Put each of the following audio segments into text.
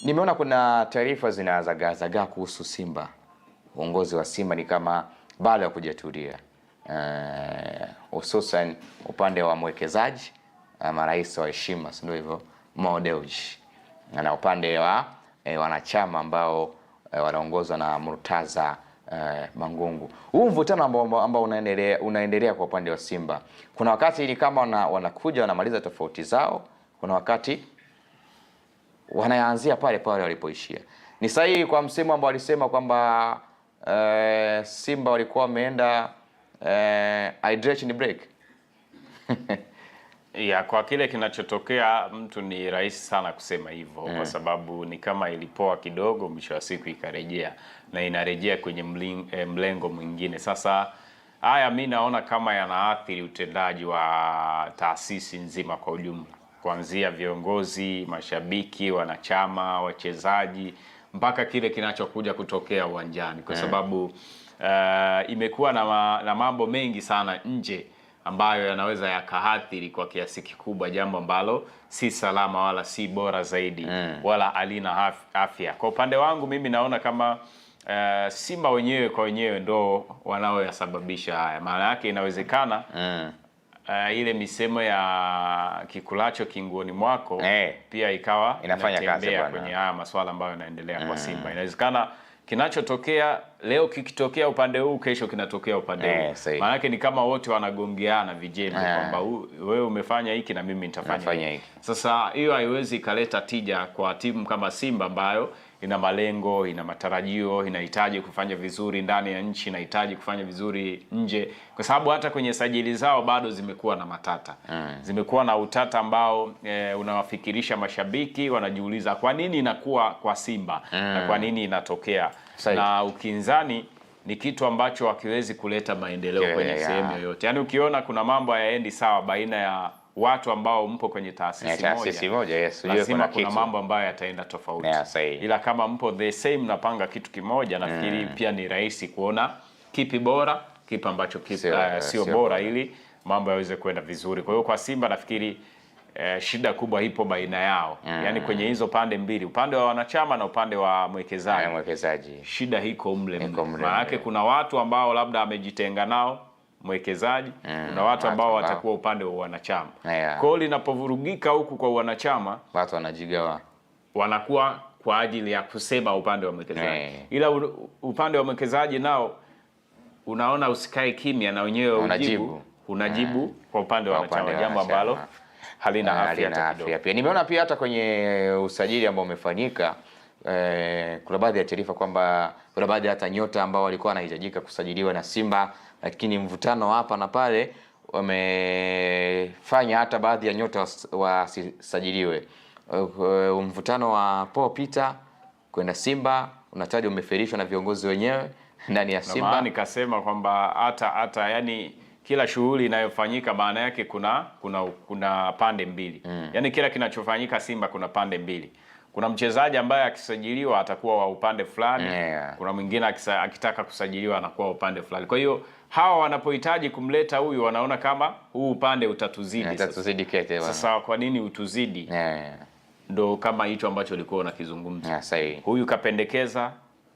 Nimeona kuna taarifa zinazagazaga kuhusu Simba. Uongozi wa Simba ni kama bado hakujatulia, hususan upande wa mwekezaji, marais wa heshima, si ndio hivyo, Mo Dewji, na upande wa wanachama ambao wanaongozwa na Murtaza Mangungu. Huu mvutano ambao unaendelea kwa upande wa Simba, kuna wakati ili kama wanakuja wanamaliza tofauti zao, kuna wakati wanaanzia pale pale walipoishia. Ni sahihi kwa msemo ambao walisema kwamba Simba walikuwa wameenda hydration break. Ya, kwa kile kinachotokea mtu ni rahisi sana kusema hivyo kwa sababu ni kama ilipoa kidogo, mwisho wa siku ikarejea na inarejea kwenye mlengo mwingine. Sasa haya mimi naona kama yanaathiri utendaji wa taasisi nzima kwa ujumla, kuanzia viongozi, mashabiki, wanachama, wachezaji mpaka kile kinachokuja kutokea uwanjani, kwa sababu imekuwa na mambo mengi sana nje ambayo yanaweza yakaathiri kwa kiasi kikubwa, jambo ambalo si salama wala si bora zaidi wala halina afya. Kwa upande wangu mimi naona kama Simba wenyewe kwa wenyewe ndo wanaoyasababisha haya. Maana yake inawezekana ile misemo ya kikulacho kinguoni mwako pia ikawa inafanya kazi kwenye haya masuala ambayo yanaendelea kwa Simba. Inawezekana kinachotokea leo kikitokea upande huu, kesho kinatokea upande huu. Maana yake ni kama wote wanagongeana vijembe kwamba wewe umefanya hiki na mimi nitafanya hiki. Sasa hiyo haiwezi kaleta tija kwa timu kama Simba ambayo ina malengo, ina matarajio, inahitaji kufanya vizuri ndani ya nchi, inahitaji kufanya vizuri nje, kwa sababu hata kwenye sajili zao bado zimekuwa na matata. Zimekuwa na utata ambao unawafikirisha mashabiki, wanajiuliza kwa nini inakuwa kwa Simba na kwa nini inatokea. Na ukinzani ni kitu ambacho hakiwezi kuleta maendeleo kwenye sehemu yoyote. Yaani ukiona kuna mambo hayaendi sawa baina ya watu ambao mpo kwenye taasisi moja, lazima kuna mambo ambayo yataenda tofauti. Ila kama mpo the same napanga kitu kimoja, nafikiri pia ni rahisi kuona kipi bora, kipi ambacho sio bora, ili mambo yaweze kwenda vizuri. Kwa hiyo kwa Simba nafikiri shida kubwa ipo baina yao. Yaani kwenye hizo pande mbili, upande wa wanachama na upande wa mwekezaji. Shida hiko mle. Maana yake kuna watu ambao labda amejitenga nao mwekezaji, kuna watu ambao watakuwa upande wa wanachama. Kwa hiyo linapovurugika huku kwa wanachama, watu wanajigawa, wanakuwa kwa ajili ya kusema upande wa mwekezaji. Ila upande wa mwekezaji nao unaona usikae kimya, na wenyewe unajibu kwa upande wa wanachama, jambo ambalo halina afya pia. Nimeona pia hata kwenye usajili ambao umefanyika, kuna baadhi ya taarifa kwamba kuna baadhi hata nyota ambao walikuwa wanahitajika kusajiliwa na Simba, lakini mvutano hapa na pale wamefanya hata baadhi ya nyota wasisajiliwe. Mvutano wa Paul Peter kwenda Simba unatajwa umeferishwa na viongozi wenyewe ndani ya Simba. Maana nikasema kwamba hata yani kila shughuli inayofanyika maana yake kuna pande mbili. Yani kila kinachofanyika Simba kuna pande mbili. Kuna mchezaji ambaye akisajiliwa atakuwa wa upande fulani, kuna mwingine akitaka kusajiliwa anakuwa upande fulani. Kwa hiyo hawa wanapohitaji kumleta huyu wanaona kama huu upande utatuzidi. Sasa kwa nini utuzidi? Ndo kama hicho ambacho ulikuwa unakizungumza. Huyu kapendekeza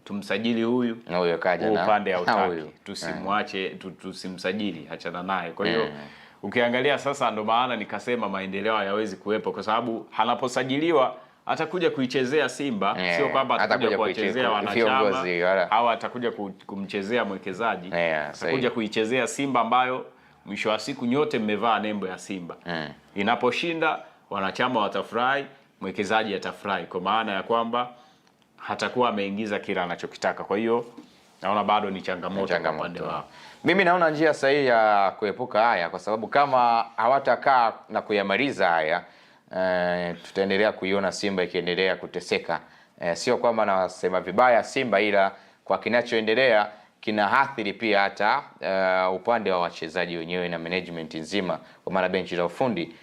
tumsajili huyu, na huyo kaja na upande hautaki, tusimwache, tusimsajili, achana naye. Kwa hiyo ukiangalia sasa, ndo maana nikasema maendeleo hayawezi kuwepo, kwa sababu anaposajiliwa atakuja kuichezea Simba, sio kwamba atakuja kuichezea wanachama au atakuja kumchezea mwekezaji. Atakuja kuichezea Simba ambayo mwisho wa siku nyote mmevaa nembo ya Simba. Inaposhinda wanachama watafurahi, mwekezaji atafurahi, kwa maana ya kwamba hatakuwa ameingiza kila anachokitaka. Kwa hiyo naona bado ni changamoto kwa upande wao. Mimi naona njia sahihi ya kuepuka haya, kwa sababu kama hawatakaa na kuyamaliza haya, tutaendelea kuiona Simba ikiendelea kuteseka. Sio kwamba nasema vibaya Simba, ila kwa kinachoendelea kinaathiri pia hata upande wa wachezaji wenyewe na management nzima, kwa maana benchi la ufundi.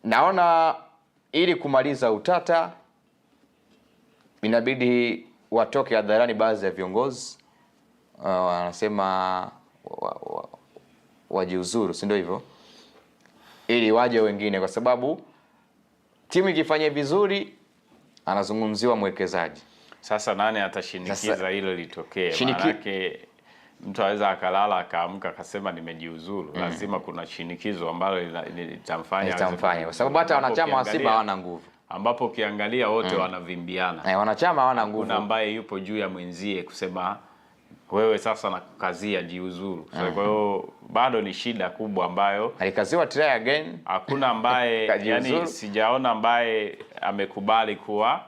Naona ili kumaliza utata inabidi watoke hadharani baadhi ya viongozi, wanasema wajiuzuru, si ndio hivyo, ili waje wengine, kwa sababu timu ikifanya vizuri anazungumziwa mwekezaji. Sasa nani atashinikiza hilo litokee? Maanake mtu aweza akalala akaamka akasema nimejiuzuru. Lazima kuna shinikizo ambalo litamfanya, kwa sababu hata wanachama wa Simba hawana nguvu, ambapo ukiangalia wote wanavimbiana. Wanachama hawana nguvu. Kuna ambaye yupo juu ya mwenzie kusema wewe sasa nakukazia jiuzuru. Kwa hiyo bado ni shida kubwa ambayo alikaziwa try again. Hakuna ambaye yani sijaona ambaye amekubali kuwa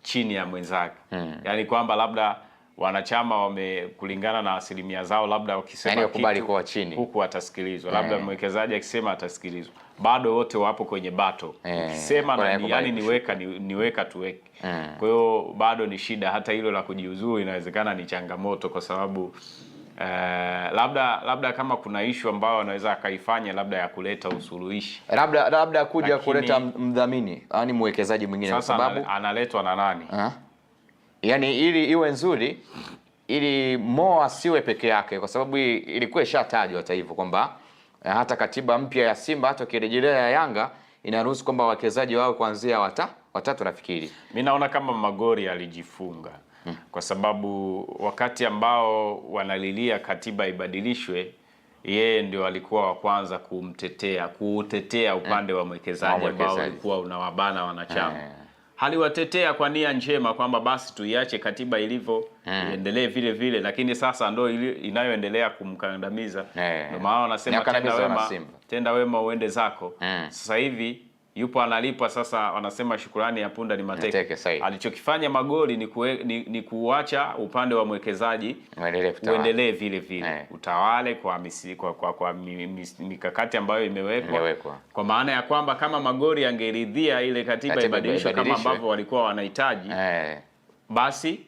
chini ya mwenzake. Yani kwamba labda wanachama kulingana na asilimia zao, labda wakisema kubali kuwa chini huku atasikilizwa, labda mwekezaji akisema atasikilizwa. Bado wote wapo kwenye bato. Ukisema yani niweka tuweke. Kwa hiyo bado ni shida. Hata hilo la kujiuzuru inawezekana ni changamoto, kwa sababu labda kama kuna issue ambayo anaweza akaifanya labda ya kuleta usuluhishi, labda kuja kuleta mdhamini, yani mwekezaji mwingine, kwa sababu analetwa na nani? Yani ili iwe nzuri, ili Mo asiwe peke yake, kwa sababu ilikuwa ishatajwa hata hivyo kwamba hata katiba mpya ya Simba hata kirejelea ya Yanga inaruhusu kwamba wawekezaji wao kuanzia watatu nafikiri. Mimi naona kama Magori alijifunga. Kwa sababu wakati ambao wanalilia katiba ibadilishwe, yeye ndio alikuwa wa kwanza kuutetea upande wa mwekezaji ambao ulikuwa unawabana wanachama. Haliwatetea kwa nia njema kwamba basi tuiache katiba ilivyo, iendelee vile vile, lakini sasa ndio inayoendelea kumkandamiza. Ndio maana wanasema tenda wema uende zako. Sasa hivi yupo analipwa, sasa wanasema shukrani ya punda ni mateke. Alichokifanya Magoli ni kuacha upande wa mwekezaji uendelee vile vile, utawale kwa mikakati ambayo imewekwa. Kwa maana ya kwamba kama Magoli angeridhia ile katiba ibadilishwe kama ambavyo walikuwa wanahitaji, basi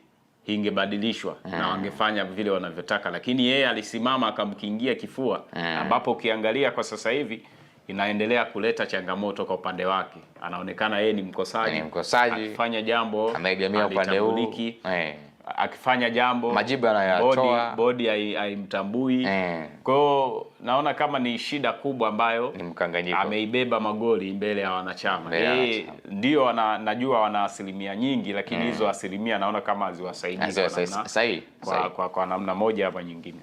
ingebadilishwa na wangefanya vile wanavyotaka, lakini yeye alisimama akamkingia kifua, ambapo ukiangalia kwa sasa hivi inaendelea kuleta changamoto kwa upande wake. Anaonekana yeye ni mkosaji. Akifanya jambo ameegemea upande huu, akifanya jambo majibu anayotoa bodi haimtambui. Kwa hiyo naona kama ni shida kubwa ambayo ni mkanganyiko ameibeba Magoli mbele ya wanachama. Yeye ndio najua wana asilimia nyingi, lakini hizo asilimia naona kama haziwasaidii kwa namna moja ama nyingine.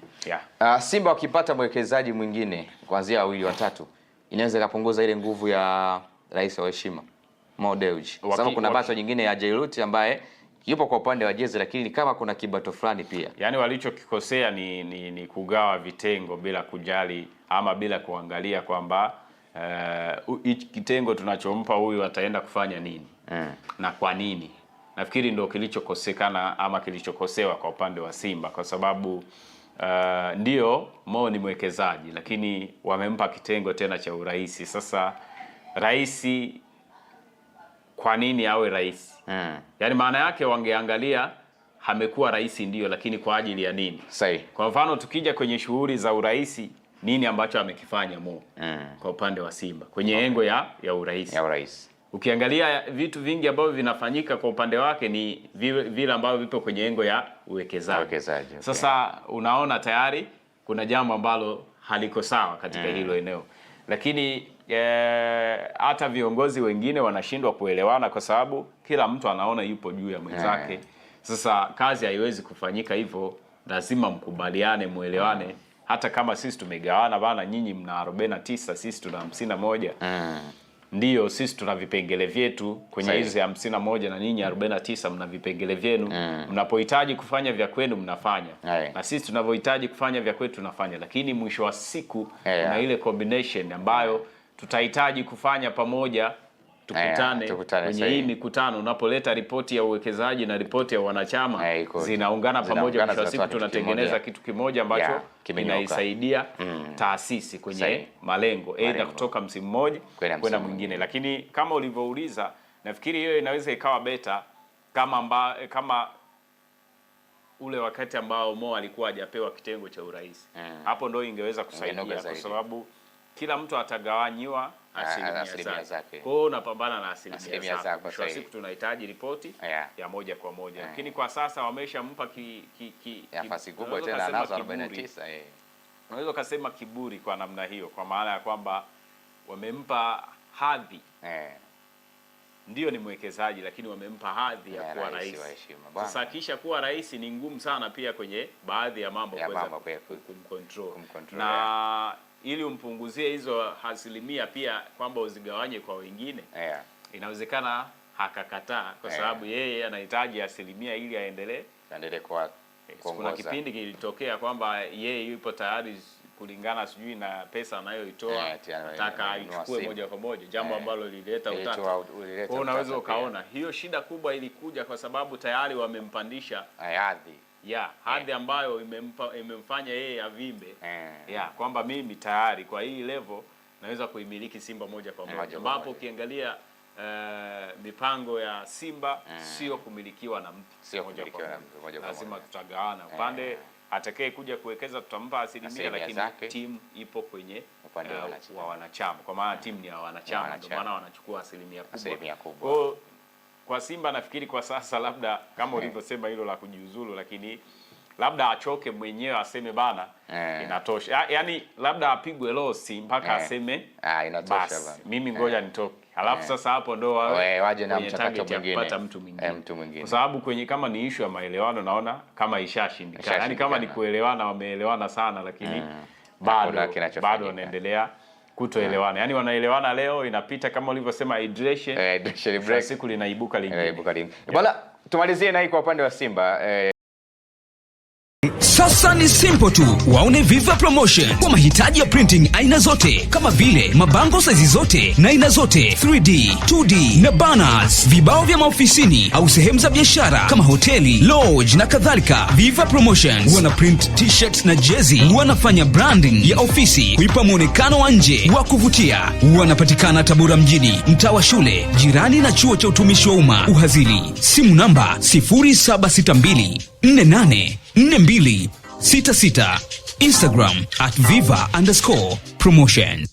Simba wakipata mwekezaji mwingine kuanzia wawili watatu, inaweza kupunguza ile nguvu ya rais wa heshima Mo Dewji, sababu kuna bato nyingine ya Jairuti ambaye yupo kwa upande wa jezi, lakini kama kuna kibato fulani pia. Yani walichokikosea ni kugawa vitengo bila kujali ama bila kuangalia kwamba kitengo tunachompa huyu ataenda kufanya nini na kwa nini. Nafikiri ndio kilichokosekana ama kilichokosewa kwa upande wa Simba, kwa sababu ndio Mo ni mwekezaji, lakini wamempa kitengo tena cha uraisi. Sasa raisi, kwa nini awe rais? Yani maana yake wangeangalia amekuwa rais ndio, lakini kwa ajili ya nini? Kwa mfano tukija kwenye shughuli za uraisi, nini ambacho amekifanya Mo kwa upande wa Simba kwenye engo ya uraisi? Ukiangalia vitu vingi ambavyo vinafanyika kwa upande wake ni vile ambavyo vipo kwenye engo ya uwekezaji. Sasa unaona tayari kuna jambo ambalo haliko sawa katika hilo eneo. Lakini hata viongozi wengine wanashindwa kuelewana kwa sababu kila mtu anaona yupo juu ya mwenzake. Sasa kazi haiwezi kufanyika hivyo, lazima mkubaliane, muelewane. Hata kama sisi tumegawana bana, nyinyi mna 49, sisi tuna 51. Ndio sisi tuna vipengele vyetu kwenye hizi 51 na nyinyi 49 mna vipengele vyenu. Mnapohitaji kufanya vya kwenu mnafanya. Na sisi tunavyohitaji kufanya vya kwetu tunafanya. Lakini mwisho wa siku kuna ile combination ambayo tutahitaji kufanya pamoja, tukutane kwenye hii mikutano. Unapoleta ripoti ya uwekezaji na ripoti ya wanachama zinaungana pamoja, mwisho wa siku tunatengeneza kitu kimoja ambacho kinaisaidia taasisi kwenye malengo aidha kutoka msimu mmoja kwenda mwingine. Lakini kama ulivyouliza, nafikiri hiyo inaweza ikawa beta kama ule wakati ambao Mo alikuwa hajapewa kitengo cha urais. Hapo ndio ingeweza kusaidia, kwa sababu kila mtu atagawanyiwa asilimia zake. Kwa hiyo unapambana na asilimia zako. Kwa siku tunahitaji ripoti ya moja kwa moja. Lakini kwa sasa wameshampa nafasi kubwa tena, anazo 49. Unaweza kusema kiburi kwa namna hiyo, kwa maana ya kwamba wamempa hadhi ndio ni mwekezaji, lakini wamempa hadhi ya kuwa rais. Sasa kisha kuwa rais ni ngumu sana pia kwenye baadhi ya mambo kuweza kumcontrol. Na ili umpunguzie hizo asilimia pia kwamba uzigawanye kwa wengine, inawezekana hakakataa kwa sababu yeye anahitaji asilimia ili aendelee kwa kuongoza. Kuna kipindi kilitokea kwamba yeye yupo tayari kulingana sijui na pesa anayoitoa nataka aichukue moja kwa moja, jambo ambalo lilileta utata. Kwa unaweza ukaona hiyo shida kubwa ilikuja kwa sababu tayari wamempandisha hadhi ambayo imemfanya yeye avimbe kwamba mimi tayari kwa hii level naweza kuimiliki Simba moja kwa moja, ambapo ukiangalia mipango ya Simba sio kumilikiwa na mtu moja kwa moja, lazima tutagawana upande atakaye kuja kuwekeza tutampa asilimia, lakini timu ipo kwenye upande wa wanachama, kwa maana timu ni ya wanachama, ndio maana wanachukua asilimia kubwa. Kwa Simba nafikiri kwa sasa labda kama ulivyosema hilo la kujiuzulu, lakini labda achoke mwenyewe aseme bana inatosha, yani labda apigwe losi mpaka aseme inatosha bana, mimi ngoja nitoke. Halafu sasa hapo ndo waje na mchakato mwingine kupata mtu mwingine. Kwa sababu kwenye kama ni issue ya maelewano naona kama ishashindikana. Yaani kama ni kuelewana wameelewana sana, lakini bado wanaendelea kutoelewana. Yaani wanaelewana leo, inapita kama ulivyosema hydration break, siku linaibuka lingine. Bwana tumalizie na hii kwa upande wa Simba. Sasa ni simple tu, waone Viva Promotion kwa mahitaji ya printing aina zote kama vile mabango size zote na aina zote, 3D, 2D na banners, vibao vya maofisini au sehemu za biashara kama hoteli, lodge na kadhalika. Viva Promotion wana print t-shirts na jezi, wanafanya branding ya ofisi kuipa muonekano wa nje wa kuvutia. Wanapatikana Tabora mjini, mtaa wa shule, jirani na chuo cha utumishi wa umma Uhazili. Simu namba 0762484266. Instagram @viva_promotion.